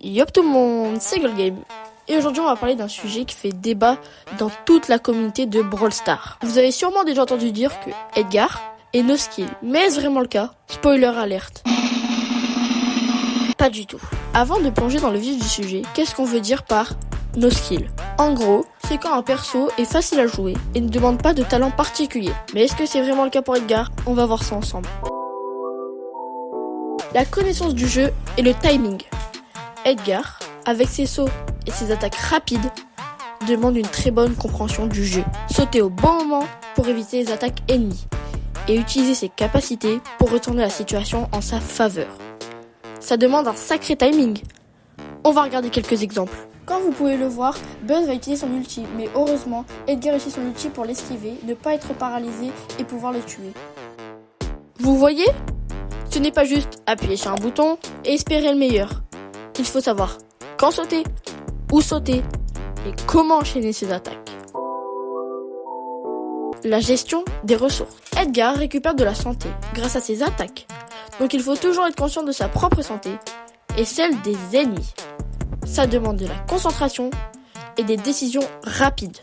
Yop tout le monde, c'est Goldgame. Et aujourd'hui on va parler d'un sujet qui fait débat dans toute la communauté de Brawl Stars. Vous avez sûrement déjà entendu dire que Edgar est no skill. Mais est-ce vraiment le cas? Spoiler alerte. Pas du tout. Avant de plonger dans le vif du sujet, qu'est-ce qu'on veut dire par no skill? En gros, c'est quand un perso est facile à jouer et ne demande pas de talent particulier. Mais est-ce que c'est vraiment le cas pour Edgar? On va voir ça ensemble. La connaissance du jeu et le timing. Edgar, avec ses sauts et ses attaques rapides, demande une très bonne compréhension du jeu. Sauter au bon moment pour éviter les attaques ennemies et utiliser ses capacités pour retourner la situation en sa faveur. Ça demande un sacré timing. On va regarder quelques exemples. Comme vous pouvez le voir, Buzz va utiliser son ulti, mais heureusement, Edgar utilise son ulti pour l'esquiver, ne pas être paralysé et pouvoir le tuer. Vous voyez ? Ce n'est pas juste appuyer sur un bouton et espérer le meilleur. Il faut savoir quand sauter, où sauter et comment enchaîner ses attaques. La gestion des ressources. Edgar récupère de la santé grâce à ses attaques. Donc il faut toujours être conscient de sa propre santé et celle des ennemis. Ça demande de la concentration et des décisions rapides.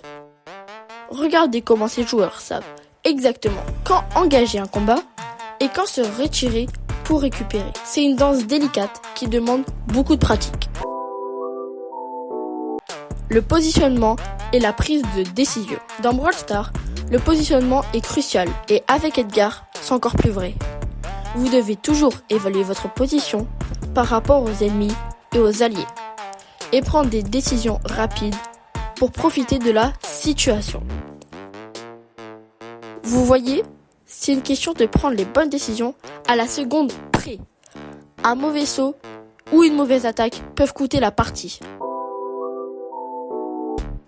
Regardez comment ces joueurs savent exactement quand engager un combat et quand se retirer pour récupérer. C'est une danse délicate qui demande beaucoup de pratique. Le positionnement et la prise de décision. Dans Brawl Stars, le positionnement est crucial et avec Edgar, c'est encore plus vrai. Vous devez toujours évaluer votre position par rapport aux ennemis et aux alliés et prendre des décisions rapides pour profiter de la situation. Vous voyez, c'est une question de prendre les bonnes décisions à la seconde près. Un mauvais saut ou une mauvaise attaque peuvent coûter la partie.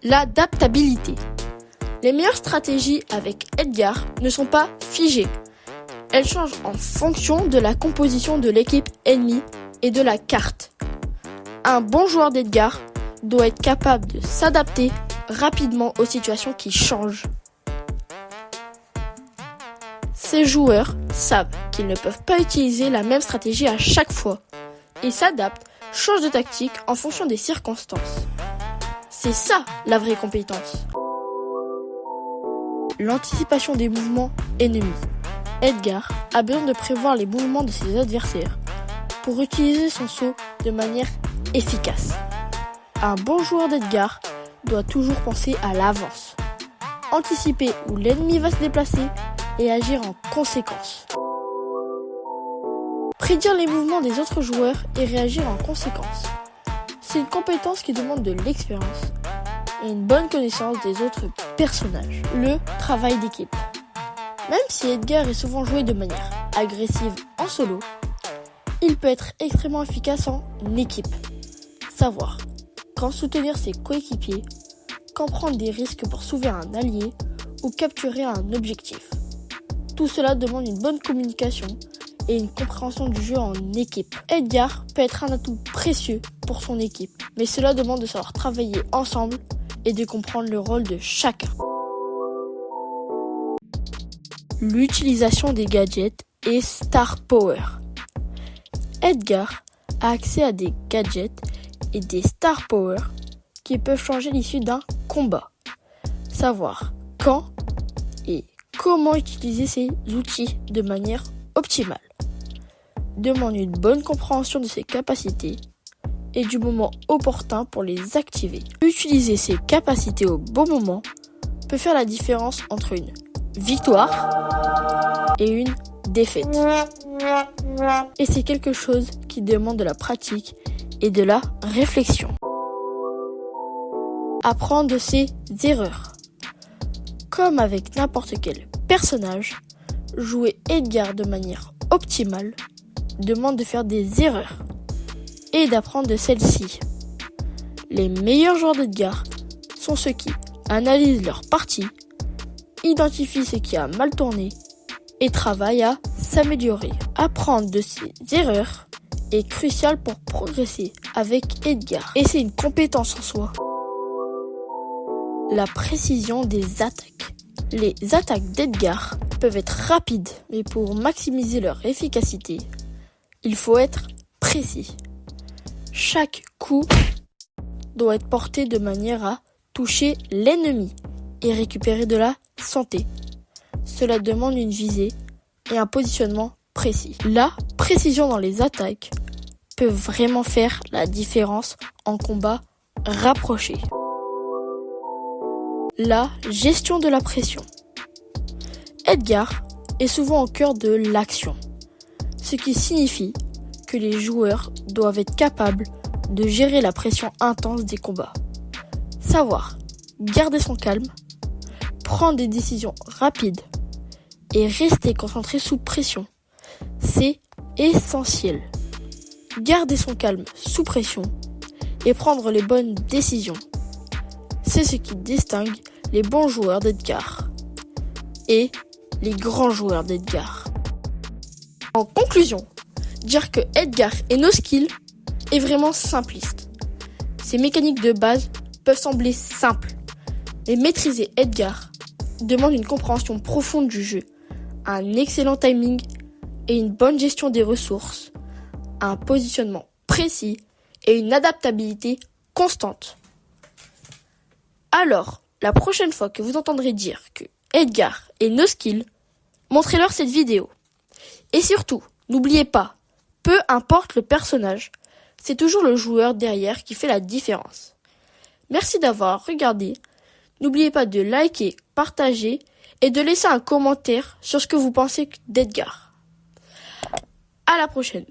L'adaptabilité. Les meilleures stratégies avec Edgar ne sont pas figées. Elles changent en fonction de la composition de l'équipe ennemie et de la carte. Un bon joueur d'Edgar doit être capable de s'adapter rapidement aux situations qui changent. Ces joueurs savent qu'ils ne peuvent pas utiliser la même stratégie à chaque fois et s'adaptent, changent de tactique en fonction des circonstances. C'est ça la vraie compétence. L'anticipation des mouvements ennemis. Edgar a besoin de prévoir les mouvements de ses adversaires pour utiliser son saut de manière efficace. Un bon joueur d'Edgar doit toujours penser à l'avance, anticiper où l'ennemi va se déplacer et agir en conséquence. Prédire les mouvements des autres joueurs et réagir en conséquence. C'est une compétence qui demande de l'expérience et une bonne connaissance des autres personnages. Le travail d'équipe. Même si Edgar est souvent joué de manière agressive en solo, il peut être extrêmement efficace en équipe. Savoir quand soutenir ses coéquipiers, quand prendre des risques pour sauver un allié ou capturer un objectif. Tout cela demande une bonne communication et une compréhension du jeu en équipe. Edgar peut être un atout précieux pour son équipe, mais cela demande de savoir travailler ensemble et de comprendre le rôle de chacun. L'utilisation des gadgets et Star Power. Edgar a accès à des gadgets et des Star Power qui peuvent changer l'issue d'un combat. Savoir quand et comment utiliser ces outils de manière optimale demande une bonne compréhension de ses capacités et du moment opportun pour les activer. Utiliser ses capacités au bon moment peut faire la différence entre une victoire et une défaite. Et c'est quelque chose qui demande de la pratique et de la réflexion. Apprendre de ses erreurs. Comme avec n'importe quel personnage, jouer Edgar de manière optimale demande de faire des erreurs et d'apprendre de celles-ci. Les meilleurs joueurs d'Edgar sont ceux qui analysent leur partie, identifient ce qui a mal tourné et travaillent à s'améliorer. Apprendre de ses erreurs est crucial pour progresser avec Edgar et c'est une compétence en soi. La précision des attaques. Les attaques d'Edgar peuvent être rapides, mais pour maximiser leur efficacité, il faut être précis. Chaque coup doit être porté de manière à toucher l'ennemi et récupérer de la santé. Cela demande une visée et un positionnement précis. La précision dans les attaques peut vraiment faire la différence en combat rapproché. La gestion de la pression. Edgar est souvent au cœur de l'action, ce qui signifie que les joueurs doivent être capables de gérer la pression intense des combats. Savoir garder son calme, prendre des décisions rapides et rester concentré sous pression, c'est essentiel. Garder son calme sous pression et prendre les bonnes décisions, c'est ce qui distingue les bons joueurs d'Edgar et les grands joueurs d'Edgar. En conclusion, dire que Edgar est no skill est vraiment simpliste. Ces mécaniques de base peuvent sembler simples, mais maîtriser Edgar demande une compréhension profonde du jeu, un excellent timing et une bonne gestion des ressources, un positionnement précis et une adaptabilité constante. Alors, la prochaine fois que vous entendrez dire que Edgar est no skill, montrez-leur cette vidéo. Et surtout, n'oubliez pas, peu importe le personnage, c'est toujours le joueur derrière qui fait la différence. Merci d'avoir regardé. N'oubliez pas de liker, partager et de laisser un commentaire sur ce que vous pensez d'Edgar. À la prochaine.